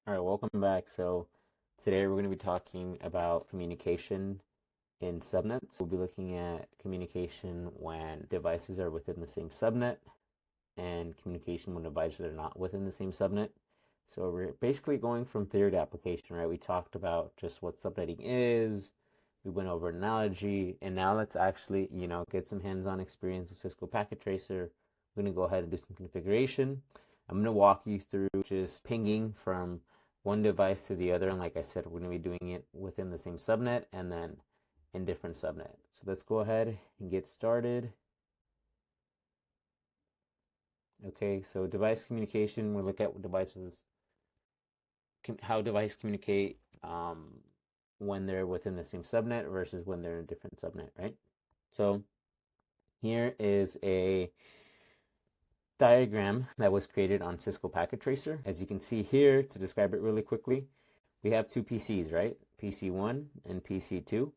All right, welcome back. So today we're going to be talking about communication in subnets. We'll be looking at communication when devices are within the same subnet and communication when devices are not within the same subnet. So we're basically going from theory to application, right? We talked about just what subnetting is. We went over an analogy, and now let's actually, get some hands-on experience with Cisco Packet Tracer. We're going to go ahead and do some configuration. I'm going to walk you through just pinging from one device to the other. And like I said, we're going to be doing it within the same subnet and then in different subnet. So let's go ahead and get started. Okay, so device communication, we'll look at devices, how devices communicate when they're within the same subnet versus when they're in a different subnet, right? So here is a diagram that was created on Cisco Packet Tracer. As you can see here, to describe it really quickly, we have two PCs, right? PC1 and PC2.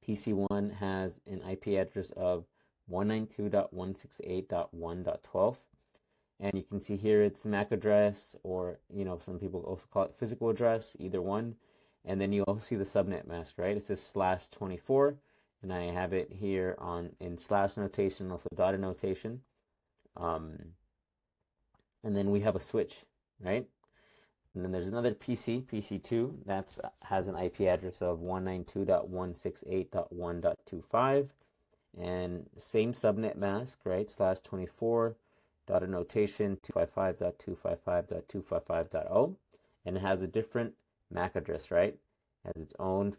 PC1 has an IP address of 192.168.1.12. And you can see here it's MAC address, or some people also call it physical address, either one. And then you also see the subnet mask, right? It says /24, and I have it here in slash notation, also dotted notation. And then we have a switch, right? And then there's another PC, PC2, that has an IP address of 192.168.1.25, and same subnet mask, right? /24, dotted notation 255.255.255.0, and it has a different MAC address, right? It has its own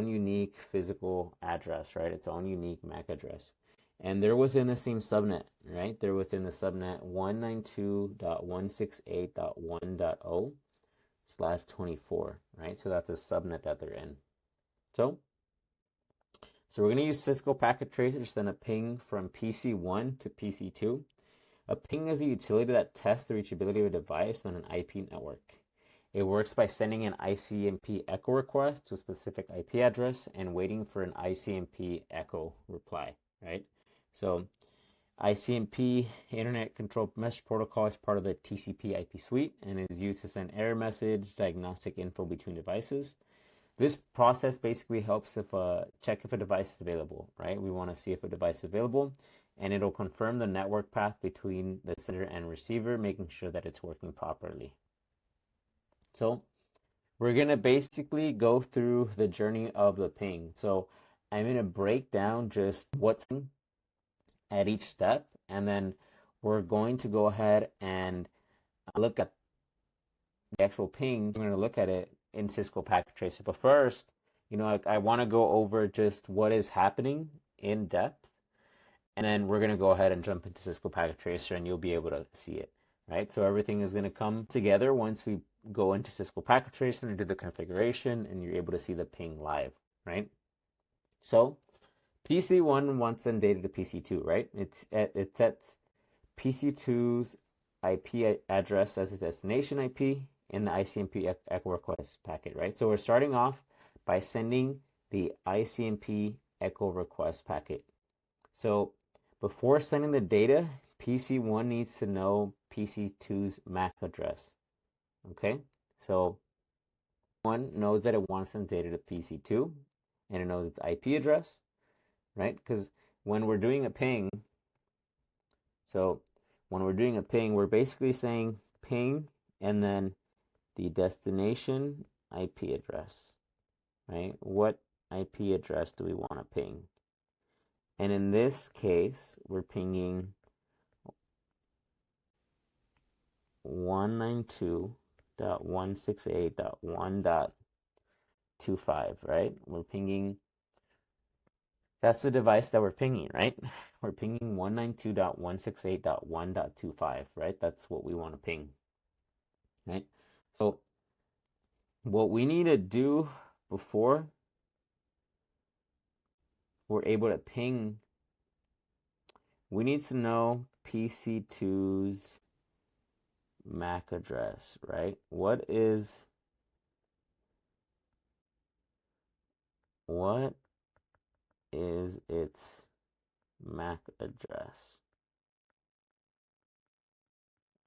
unique physical address, right? Its own unique MAC address. And they're within the same subnet, right? They're within the subnet 192.168.1.0/24, right? So that's the subnet that they're in. So we're going to use Cisco Packet Tracer to send a ping from PC1 to PC2. A ping is a utility that tests the reachability of a device on an IP network. It works by sending an ICMP echo request to a specific IP address and waiting for an ICMP echo reply, right? So ICMP, Internet Control Message Protocol, is part of the TCP IP suite and is used to send error message, diagnostic info between devices. This process basically helps check if a device is available, right? We want to see if a device is available, and it'll confirm the network path between the sender and receiver, making sure that it's working properly. So we're going to basically go through the journey of the ping. So I'm going to break down just what's at each step, and then we're going to go ahead and look at the actual ping. We're going to look at it in Cisco Packet Tracer. But first, I want to go over just what is happening in depth, and then we're going to go ahead and jump into Cisco Packet Tracer, and you'll be able to see it, right? So everything is going to come together once we go into Cisco Packet Tracer and do the configuration, and you're able to see the ping live, right? So PC1 wants to send data to PC2, right? It sets PC2's IP address as its destination IP in the ICMP echo request packet, right? So we're starting off by sending the ICMP echo request packet. So before sending the data, PC1 needs to know PC2's MAC address. Okay, so one knows that it wants to send data to PC2, and it knows its IP address, right? Because when we're doing a ping, we're basically saying ping and then the destination IP address, right? What IP address do we want to ping? And in this case, we're pinging 192.168.1.25, right? That's the device that we're pinging, right? We're pinging 192.168.1.25, right? That's what we want to ping, right? So what we need to do before we're able to ping, we need to know PC2's MAC address, right? What is its MAC address,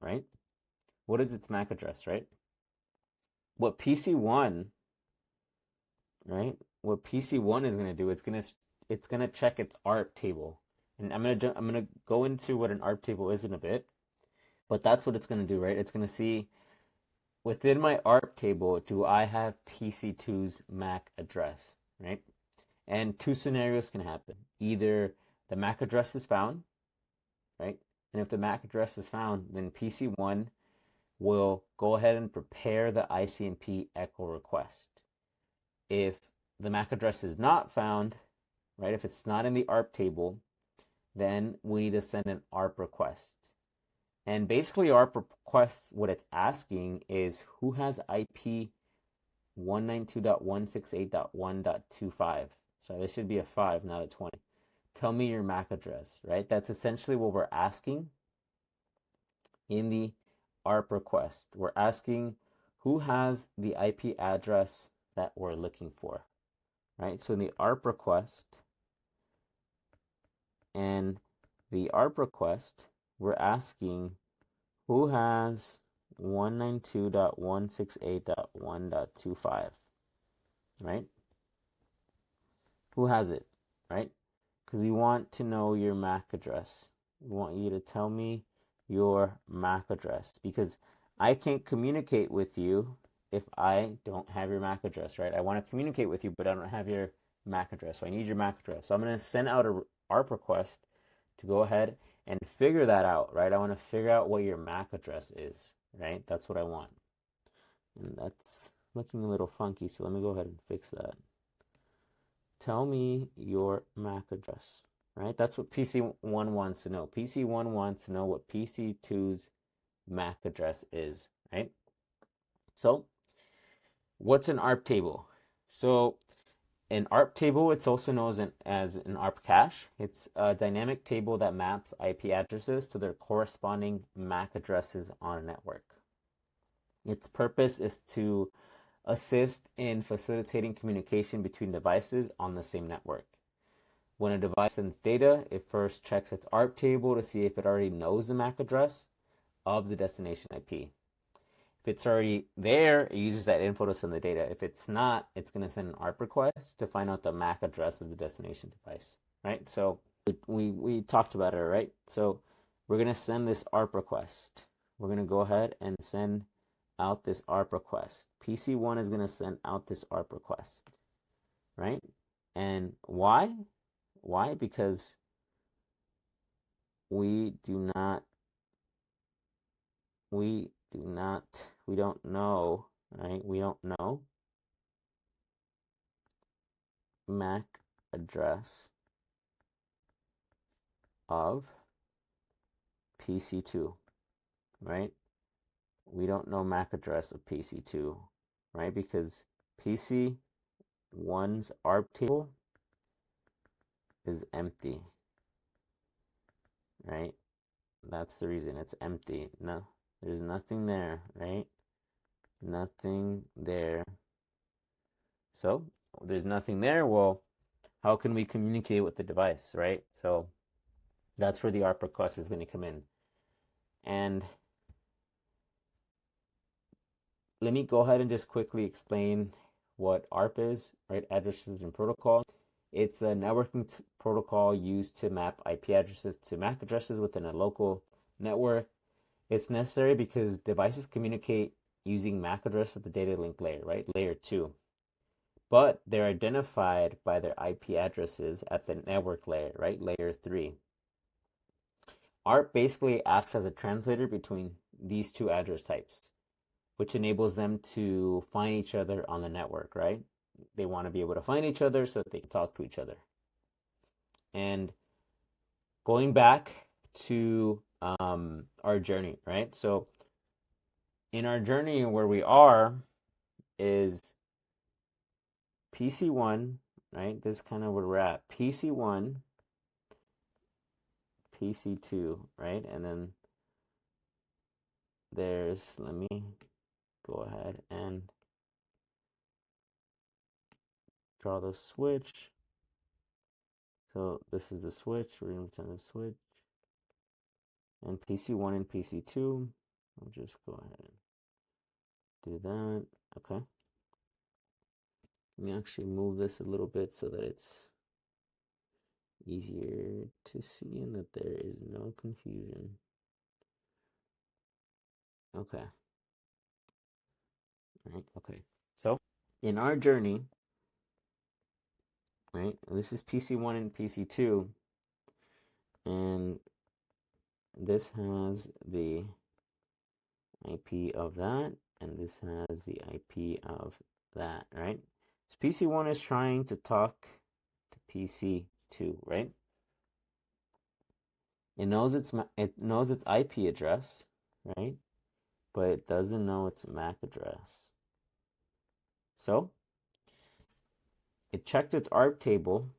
right? what is its MAC address, right? What PC1, right? What PC1 is going to do, it's going to check its ARP table. And I'm going to go into what an ARP table is in a bit. But that's what it's going to do, right? It's going to see within my ARP table, do I have PC2's MAC address, right? And two scenarios can happen. Either the MAC address is found, right? And if the MAC address is found, then PC1 will go ahead and prepare the ICMP echo request. If the MAC address is not found, right, if it's not in the ARP table, then we need to send an ARP request. And basically ARP request, what it's asking is who has IP 192.168.1.25. So this should be a 5, not a 20. Tell me your MAC address, right? That's essentially what we're asking in the ARP request. We're asking who has the IP address that we're looking for, right? So in the ARP request, we're asking who has 192.168.1.25, right? Who has it, right? Because we want to know your MAC address. We want you to tell me your MAC address because I can't communicate with you if I don't have your MAC address, right? I want to communicate with you, but I don't have your MAC address. So I need your MAC address. So I'm going to send out a ARP request to go ahead and figure that out, right? I want to figure out what your MAC address is, right? That's what I want. And that's looking a little funky, so let me go ahead and fix that. Tell me your MAC address, right? That's what PC1 wants to know. PC1 wants to know what PC2's MAC address is, right? So what's an ARP table? So an ARP table, it's also known as an ARP cache. It's a dynamic table that maps IP addresses to their corresponding MAC addresses on a network. Its purpose is to assist in facilitating communication between devices on the same network. When a device sends data, it first checks its ARP table to see if it already knows the MAC address of the destination IP. If it's already there, it uses that info to send the data. If it's not, it's going to send an ARP request to find out the MAC address of the destination device, right? So we talked about it, right? So we're going to send this ARP request. We're going to go ahead and send out this ARP request. PC1 is going to send out this ARP request, right? And why? Why? Because we don't know, right? We don't know MAC address of PC2, right? We don't know MAC address of PC2, right? Because PC1's ARP table is empty, right? That's the reason it's empty. No, there's nothing there, right? Nothing there. So there's nothing there. Well, how can we communicate with the device, right? So that's where the ARP request is going to come in. And let me go ahead and just quickly explain what ARP is, right? Address Revision Protocol. It's a networking protocol used to map IP addresses to MAC addresses within a local network. It's necessary because devices communicate using MAC address at the data link layer, right? Layer 2. But they're identified by their IP addresses at the network layer, right? Layer 3. ARP basically acts as a translator between these two address types, which enables them to find each other on the network, right? They want to be able to find each other so that they can talk to each other. And going back to our journey, right? So in our journey, where we are is PC1, right? This is kind of where we're at. PC1, PC2, right? And then there's, let me go ahead and draw the switch. So this is the switch. We're going to turn the switch. And PC1 and PC2, I'll just go ahead and do that. Okay. Let me actually move this a little bit so that it's easier to see and that there is no confusion. Okay. Right. Okay. So in our journey, right, this is PC1 and PC2, and this has the IP of that, and this has the IP of that, right? So PC1 is trying to talk to PC2, right? It knows its IP address, right? But it doesn't know its MAC address. So it checked its ARP table.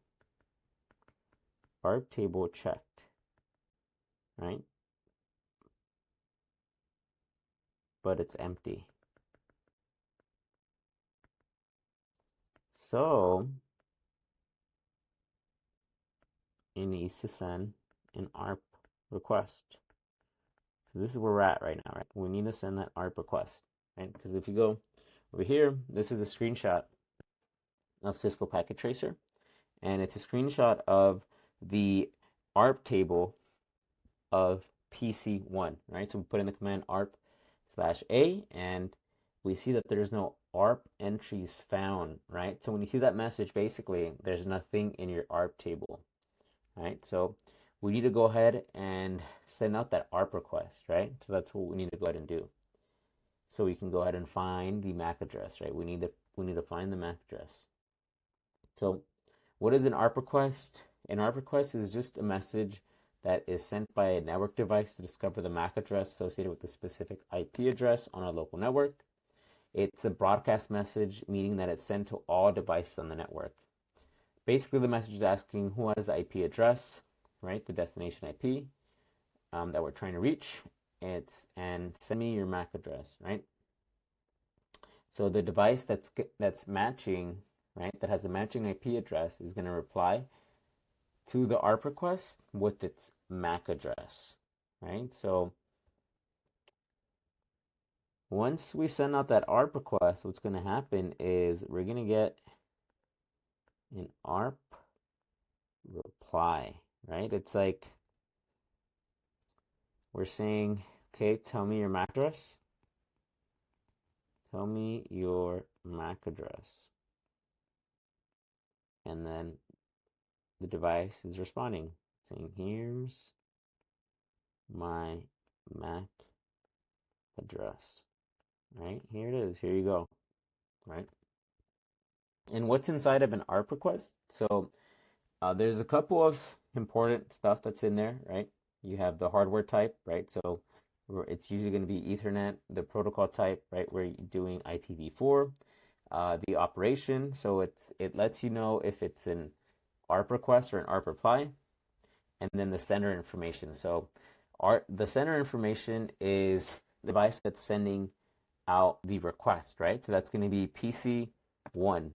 ARP table checked, right? But it's empty. So it needs to send an ARP request. So this is where we're at right now, right? We need to send that ARP request, right? Because if you go over here, this is a screenshot of Cisco Packet Tracer, and it's a screenshot of the ARP table of PC1, right? So we put in the command ARP/A, and we see that there's no ARP entries found, right? So when you see that message, basically, there's nothing in your ARP table, right? So we need to go ahead and send out that ARP request, right? So that's what we need to go ahead and do. So we can go ahead and find the MAC address, right? We need to find the MAC address. So what is an ARP request? An ARP request is just a message that is sent by a network device to discover the MAC address associated with the specific IP address on our local network. It's a broadcast message, meaning that it's sent to all devices on the network. Basically, the message is asking who has the IP address, right? The destination IP that we're trying to reach. And send me your MAC address, right? So the device that's matching, right, that has a matching IP address is going to reply to the ARP request with its MAC address, right? So once we send out that ARP request, what's going to happen is we're going to get an ARP reply, right? It's like we're saying, okay, tell me your MAC address. Tell me your MAC address. And then the device is responding, saying, here's my MAC address, right? Here it is. Here you go, right? And what's inside of an ARP request? So there's a couple of important stuff that's in there, right? You have the hardware type, right? So it's usually going to be Ethernet, the protocol type, right? Where you're doing IPv4, the operation. So it lets you know if it's an ARP request or an ARP reply, and then the sender information. So the sender information is the device that's sending out the request, right? So that's going to be PC1,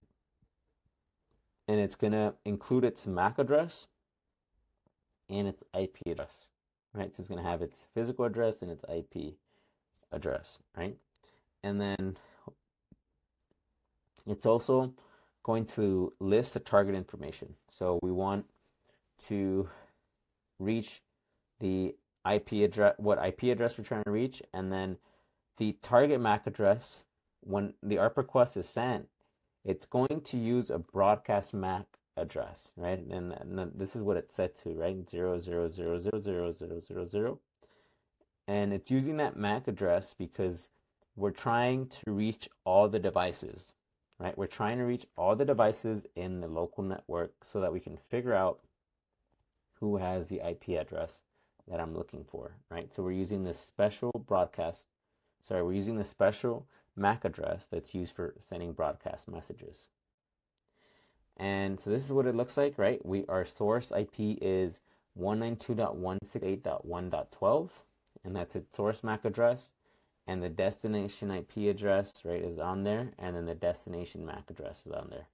and it's going to include its MAC address and its IP address, right? So it's going to have its physical address and its IP address, right? And then it's also going to list the target information. So we want to reach the IP address, what IP address we're trying to reach, and then the target MAC address. When the ARP request is sent, it's going to use a broadcast MAC address, right? And this is what it's set to, right? 000000000. And it's using that MAC address because we're trying to reach all the devices, right? We're trying to reach all the devices in the local network so that we can figure out who has the IP address that I'm looking for, right? So we're using this special we're using the special MAC address that's used for sending broadcast messages. And so this is what it looks like, right? Our source IP is 192.168.1.12, and that's its source MAC address. And the destination IP address, right, is on there, and then the destination MAC address is on there,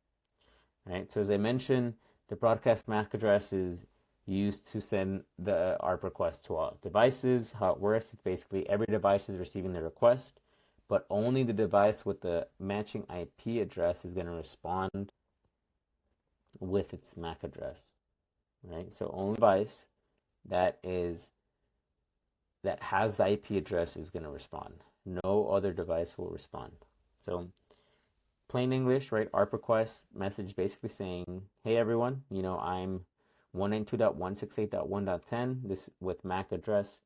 right? So as I mentioned, the broadcast MAC address is used to send the ARP request to all devices. How it works, it's basically every device is receiving the request, but only the device with the matching IP address is going to respond with its MAC address, right? So only device that has the IP address is going to respond. No other device will respond. So plain English, right? ARP request message basically saying, hey everyone, I'm 192.168.1.10, this with MAC address,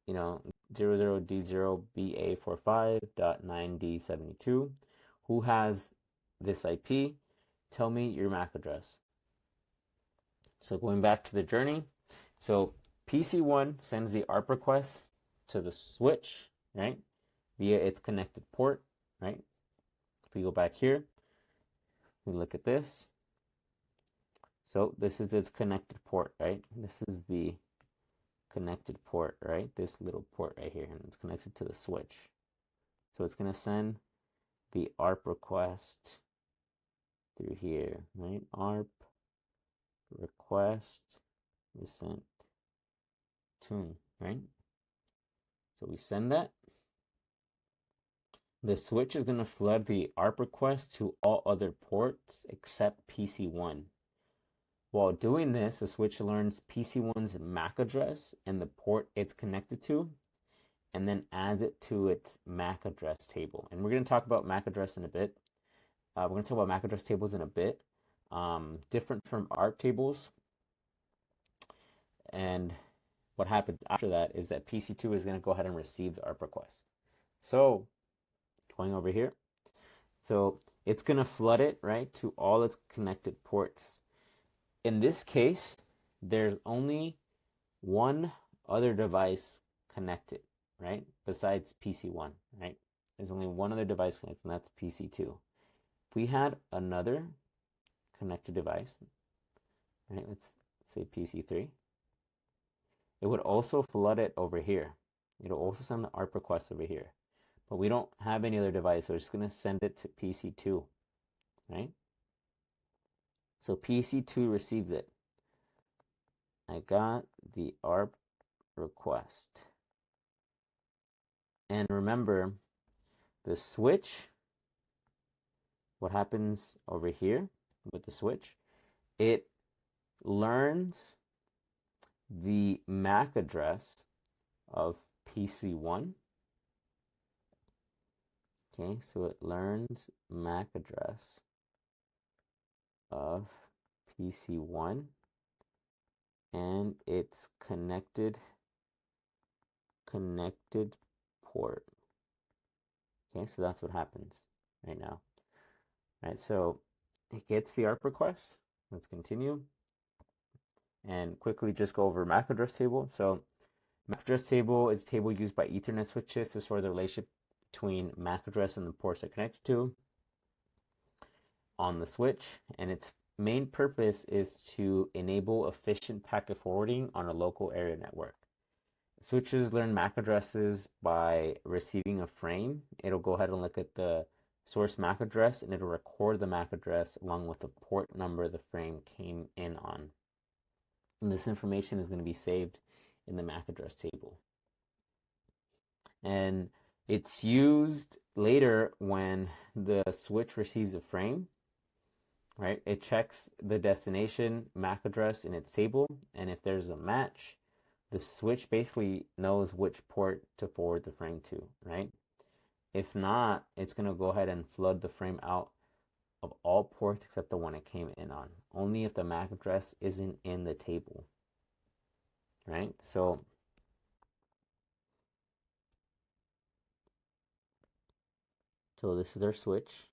00D0BA45.9D72. Who has this IP? Tell me your MAC address. So going back to the journey, so PC1 sends the ARP request to the switch, right, via its connected port, right? If we go back here, we look at this. So this is its connected port, right? This is the connected port, right? This little port right here, and it's connected to the switch. So it's going to send the ARP request through here, right? ARP request is sent to, right? So we send that. The switch is going to flood the ARP request to all other ports except PC1. While doing this, the switch learns PC1's MAC address and the port it's connected to, and then adds it to its MAC address table. And we're going to talk about MAC address in a bit. We're going to talk about MAC address tables in a bit. Different from ARP tables. And what happens after that is that PC2 is going to go ahead and receive the ARP request. So, going over here. So, it's going to flood it, right, to all its connected ports. In this case, there's only one other device connected, right, besides PC1, right? There's only one other device connected, and that's PC2. If we had another connected device, right, let's say PC3, it would also flood it over here. It'll also send the ARP request over here. But we don't have any other device, so we're just going to send it to PC2, right? So PC2 receives it. I got the ARP request. And remember, the switch, what happens over here with the switch, it learns the MAC address of PC1. Okay, so it learns MAC address of PC1 and its connected port. Okay, so that's what happens right now. All right, so it gets the ARP request. Let's continue and quickly just go over MAC address table. So MAC address table is a table used by Ethernet switches to store the relationship between MAC address and the ports they're connected to on the switch, and its main purpose is to enable efficient packet forwarding on a local area network. Switches learn MAC addresses by receiving a frame. It'll go ahead and look at the source MAC address, and it'll record the MAC address along with the port number the frame came in on. And this information is going to be saved in the MAC address table. And it's used later when the switch receives a frame, right? It checks the destination MAC address in its table, and if there's a match, the switch basically knows which port to forward the frame to, right? If not, it's going to go ahead and flood the frame out of all ports except the one it came in on, only if the MAC address isn't in the table, right? So this is our switch.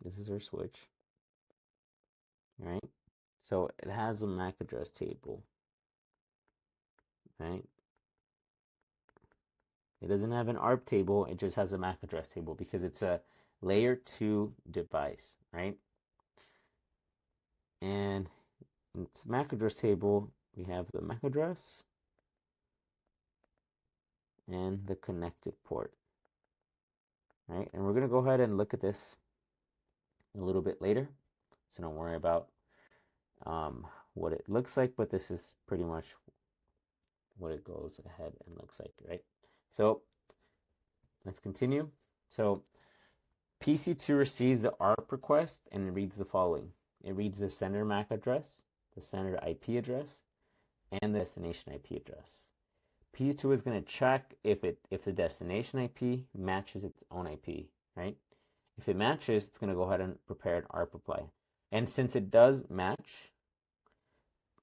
This is our switch, right? So it has a MAC address table, right? It doesn't have an ARP table, it just has a MAC address table because it's a layer 2 device, right? And in its MAC address table, we have the MAC address and the connected port, right? And we're going to go ahead and look at this a little bit later, so don't worry about what it looks like, but this is pretty much what it goes ahead and looks like, right? So let's continue. So PC2 receives the ARP request and it reads the following. It reads the sender MAC address, the sender IP address, and the destination IP address. PC2 is going to check if the destination IP matches its own IP, right? If it matches, it's going to go ahead and prepare an ARP reply. And since it does match,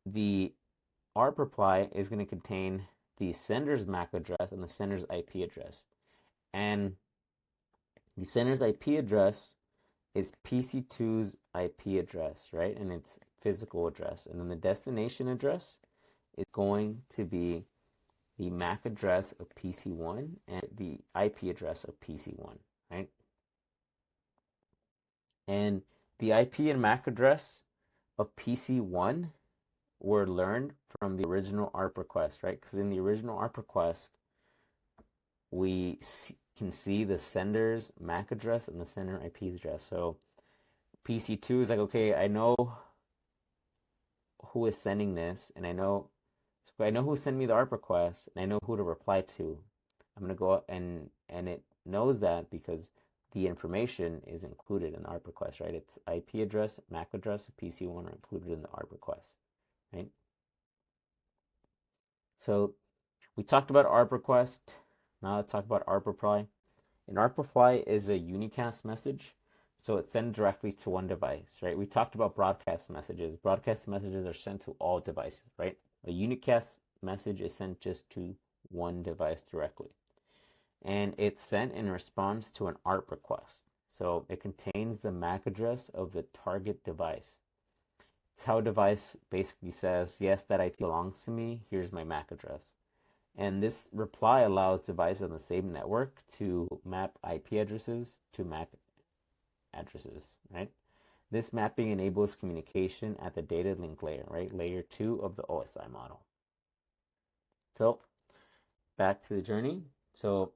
the ARP reply is going to contain the sender's MAC address and the sender's IP address. And the sender's IP address is PC2's IP address, right? And its physical address. And then the destination address is going to be the MAC address of PC1 and the IP address of PC1, right? And the IP and MAC address of PC1 were learned from the original ARP request, right? Because in the original ARP request, we can see the sender's MAC address and the sender IP address. So PC2 is like, okay, I know who is sending this, and I know who sent me the ARP request, and I know who to reply to. I'm gonna go and it knows that because the information is included in the ARP request, right? Its IP address, MAC address, PC1 are included in the ARP request, right? So we talked about ARP request. Now let's talk about ARP reply. An ARP reply is a unicast message, so it's sent directly to one device, right? We talked about broadcast messages. Broadcast messages are sent to all devices, right? A unicast message is sent just to one device directly. And it's sent in response to an ARP request. So it contains the MAC address of the target device. It's how a device basically says, yes, that IP belongs to me, here's my MAC address. And this reply allows devices on the same network to map IP addresses to MAC addresses, right? This mapping enables communication at the data link layer, right? Layer 2 of the OSI model. So back to the journey. So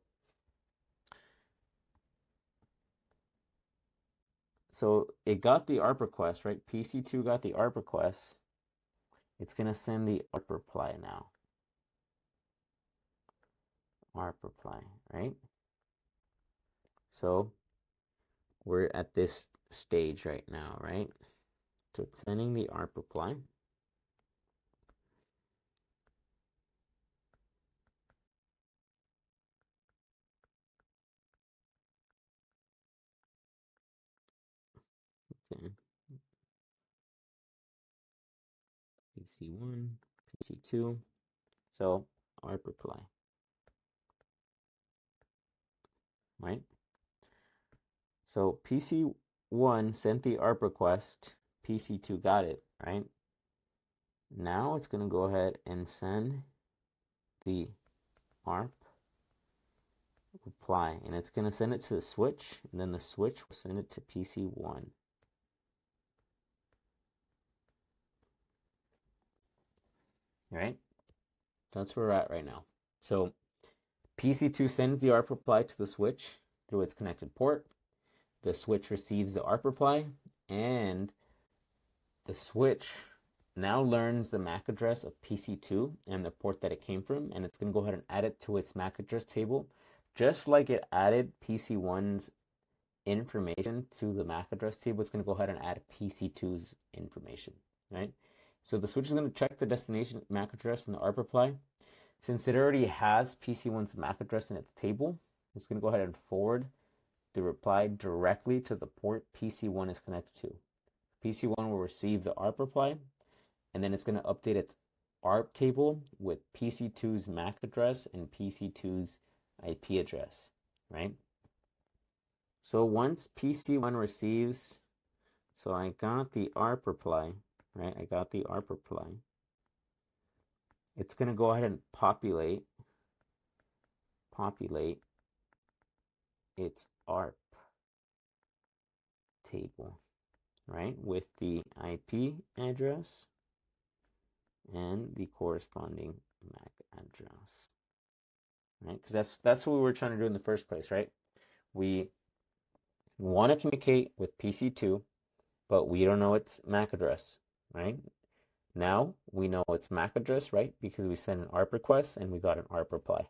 it got the ARP request, right? PC2 got the ARP request. It's going to send the ARP reply now. ARP reply, right? So we're at this stage right now, right? So it's sending the ARP reply. Okay. PC1, PC2. So ARP reply, right? So PC1 sent the ARP request. PC2 got it, right? Now it's going to go ahead and send the ARP reply, and it's going to send it to the switch, and then the switch will send it to PC1. Right? That's where we're at right now. So PC2 sends the ARP reply to the switch through its connected port. The switch receives the ARP reply, and the switch now learns the MAC address of PC2 and the port that it came from, and it's going to go ahead and add it to its MAC address table, just like it added PC1's information to the MAC address table. It's going to go ahead and add PC2's information, right? So the switch is going to check the destination MAC address in the ARP reply. Since it already has PC1's MAC address in its table, it's going to go ahead and forward the reply directly to the port PC1 is connected to. PC1 will receive the ARP reply, and then it's going to update its ARP table with PC2's MAC address and PC2's IP address, right? So once PC1 receives, so I got the ARP reply, right? I got the ARP reply. It's going to go ahead and populate its ARP table, right? With the IP address and the corresponding MAC address, right? Because that's what we were trying to do in the first place, right? We want to communicate with PC2, but we don't know its MAC address. right? Now we know it's MAC address, right? Because we sent an ARP request and we got an ARP reply.